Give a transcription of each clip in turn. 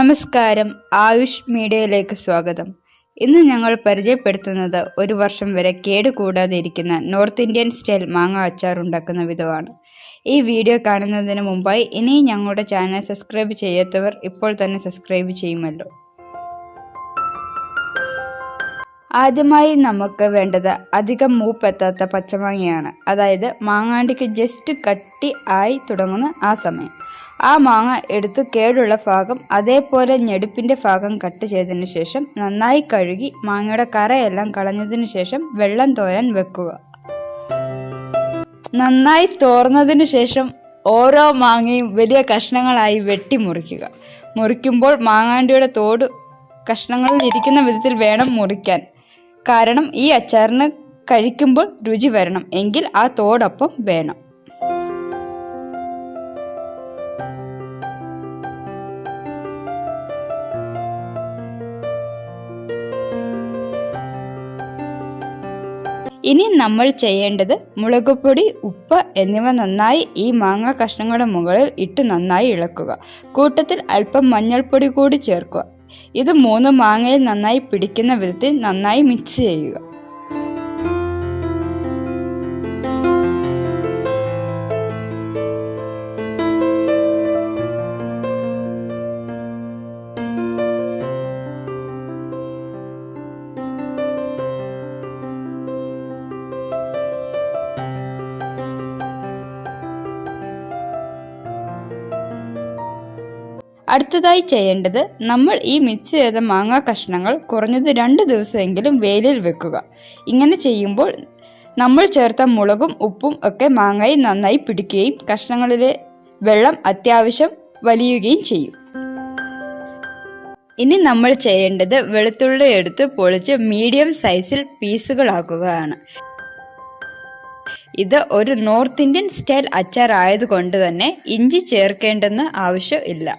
നമസ്കാരം, ആയുഷ് മീഡിയയിലേക്ക് സ്വാഗതം. ഇന്ന് ഞങ്ങൾ പരിചയപ്പെടുത്തുന്നത് ഒരു വർഷം വരെ കേടുകൂടാതെ ഇരിക്കുന്ന നോർത്ത് ഇന്ത്യൻ സ്റ്റൈൽ മാങ്ങ അച്ചാർ ഉണ്ടാക്കുന്ന വിധമാണ്. ഈ വീഡിയോ കാണുന്നതിന് മുമ്പായി ഇനിയും ഞങ്ങളുടെ ചാനൽ സബ്സ്ക്രൈബ് ചെയ്യാത്തവർ ഇപ്പോൾ തന്നെ സബ്സ്ക്രൈബ് ചെയ്യുമല്ലോ. ആദ്യമായി നമുക്ക് വേണ്ടത് അധികം മൂപ്പെത്താത്ത പച്ചമാങ്ങയാണ്. അതായത് മാങ്ങാണ്ടിക്ക് ജസ്റ്റ് കട്ടി ആയി തുടങ്ങുന്ന ആ സമയം. ആ മാങ്ങ എടുത്ത് കേടുള്ള ഭാഗം അതേപോലെ ഞെടുപ്പിൻ്റെ ഭാഗം കട്ട് ചെയ്തതിനു ശേഷം നന്നായി കഴുകി മാങ്ങയുടെ കറയെല്ലാം കളഞ്ഞതിനു ശേഷം വെള്ളം തോരാൻ വെക്കുക. നന്നായി തോർന്നതിനു ശേഷം ഓരോ മാങ്ങയും വലിയ കഷ്ണങ്ങളായി വെട്ടി മുറിക്കുക. മുറിക്കുമ്പോൾ മാങ്ങാണ്ടിയുടെ തോട് കഷ്ണങ്ങളിൽ ഇരിക്കുന്ന വിധത്തിൽ വേണം മുറിക്കാൻ. കാരണം ഈ അച്ചാറിന് കഴിക്കുമ്പോൾ രുചി വരണം എങ്കിൽ ആ തോടൊപ്പം വേണം. ഇനി നമ്മൾ ചെയ്യേണ്ടത് മുളകുപൊടി, ഉപ്പ് എന്നിവ നന്നായി ഈ മാങ്ങ കഷ്ണങ്ങളുടെ മുകളിൽ ഇട്ട് നന്നായി ഇളക്കുക. കൂട്ടത്തിൽ അല്പം മഞ്ഞൾപ്പൊടി കൂടി ചേർക്കുക. ഇത് 3 മാങ്ങയിൽ നന്നായി പിടിക്കുന്ന വിധത്തിൽ നന്നായി മിക്സ് ചെയ്യുക. അടുത്തതായി ചെയ്യേണ്ടത് നമ്മൾ ഈ മിക്സ് ചെയ്ത മാങ്ങാ കഷ്ണങ്ങൾ കുറഞ്ഞത് 2 ദിവസമെങ്കിലും വെയിലിൽ വെക്കുക. ഇങ്ങനെ ചെയ്യുമ്പോൾ നമ്മൾ ചേർത്ത മുളകും ഉപ്പും ഒക്കെ മാങ്ങയിൽ നന്നായി പിടിക്കുകയും കഷ്ണങ്ങളിലെ വെള്ളം അത്യാവശ്യം വലിയുകയും ചെയ്യും. ഇനി നമ്മൾ ചെയ്യേണ്ടത് വെളുത്തുള്ളി എടുത്ത് പൊളിച്ച് മീഡിയം സൈസിൽ പീസുകളാക്കുകയാണ്. ഇത് ഒരു നോർത്ത് ഇന്ത്യൻ സ്റ്റൈൽ അച്ചാർ ആയതുകൊണ്ട് തന്നെ ഇഞ്ചി ചേർക്കേണ്ടെന്ന് ആവശ്യം ഇല്ല.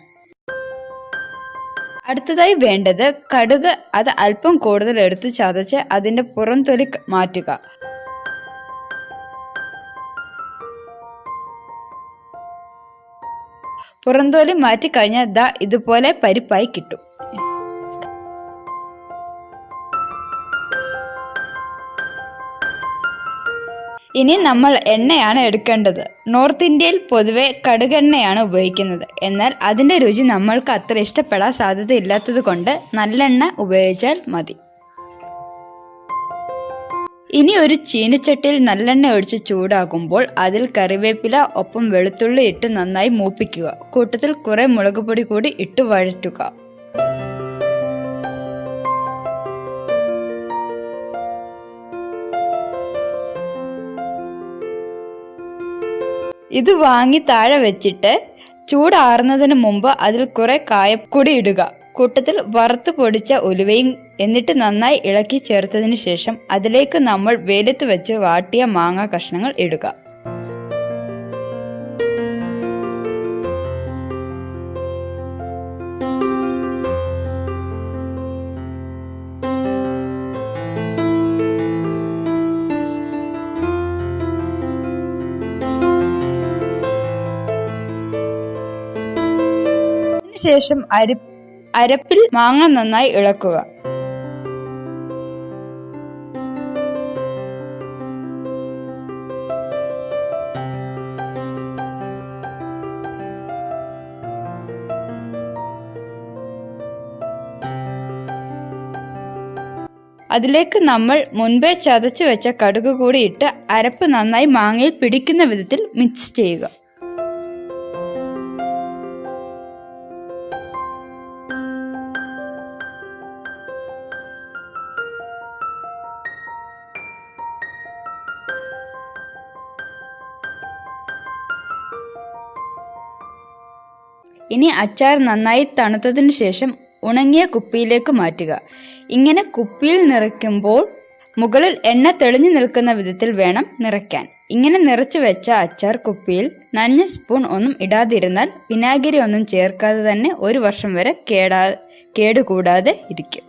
അടുത്തതായി വേണ്ടത് കടുക്. അത് അല്പം കൂടുതൽ എടുത്ത് ചതച്ച് അതിന്റെ പുറംതൊലി മാറ്റുക. പുറംതൊലി മാറ്റിക്കഴിഞ്ഞാൽ ദാ ഇതുപോലെ പരിപ്പായി കിട്ടും. ഇനി നമ്മൾ എണ്ണയാണ് എടുക്കേണ്ടത്. നോർത്ത് ഇന്ത്യയിൽ പൊതുവെ കടുകെണ്ണയാണ് ഉപയോഗിക്കുന്നത്. എന്നാൽ അതിൻ്റെ രുചി നമ്മൾക്ക് അത്ര ഇഷ്ടപ്പെടാൻ സാധ്യതയില്ലാത്തത് കൊണ്ട് നല്ലെണ്ണ ഉപയോഗിച്ചാൽ മതി. ഇനി ഒരു ചീനച്ചട്ടിയിൽ നല്ലെണ്ണ ഒഴിച്ച് ചൂടാകുമ്പോൾ അതിൽ കറിവേപ്പില ഒപ്പം വെളുത്തുള്ളി ഇട്ട് നന്നായി മൂപ്പിക്കുക. കൂട്ടത്തിൽ കുറെ മുളകുപൊടി കൂടി ഇട്ട് വഴറ്റുക. ഇത് വാങ്ങി താഴെ വെച്ചിട്ട് ചൂടാറുന്നതിന് മുമ്പ് അതിൽ കുറെ കായപ്പൊടി ഇടുക. കൂട്ടത്തിൽ വറുത്ത് പൊടിച്ച ഉലുവയും എന്നിട്ട് നന്നായി ഇളക്കി ചേർത്തതിന് ശേഷം അതിലേക്ക് നമ്മൾ വെയിലത്ത് വെച്ച് വാട്ടിയ മാങ്ങ കഷ്ണങ്ങൾ ഇടുക. ശേഷം അരപ്പിൽ മാങ്ങ നന്നായി ഇളക്കുക. അതിലേക്ക് നമ്മൾ മുൻപേ ചതച്ചു വെച്ച കടുക് കൂടി ഇട്ട് അരപ്പ് നന്നായി മാങ്ങയിൽ പിടിക്കുന്ന വിധത്തിൽ മിക്സ് ചെയ്യുക. ഇനി അച്ചാർ നന്നായി തണുത്തതിനു ശേഷം ഉണങ്ങിയ കുപ്പിയിലേക്ക് മാറ്റുക. ഇങ്ങനെ കുപ്പിയിൽ നിറയ്ക്കുമ്പോൾ മുകളിൽ എണ്ണ തെളിഞ്ഞു നിൽക്കുന്ന വിധത്തിൽ വേണം നിറയ്ക്കാൻ. ഇങ്ങനെ നിറച്ചു വെച്ച അച്ചാർ കുപ്പിയിൽ നനഞ്ഞ സ്പൂൺ ഒന്നും ഇടാതിരുന്നാൽ വിനാഗിരി ഒന്നും ചേർക്കാതെ തന്നെ 1 വർഷം വരെ കേടുകൂടാതെ ഇരിക്കും.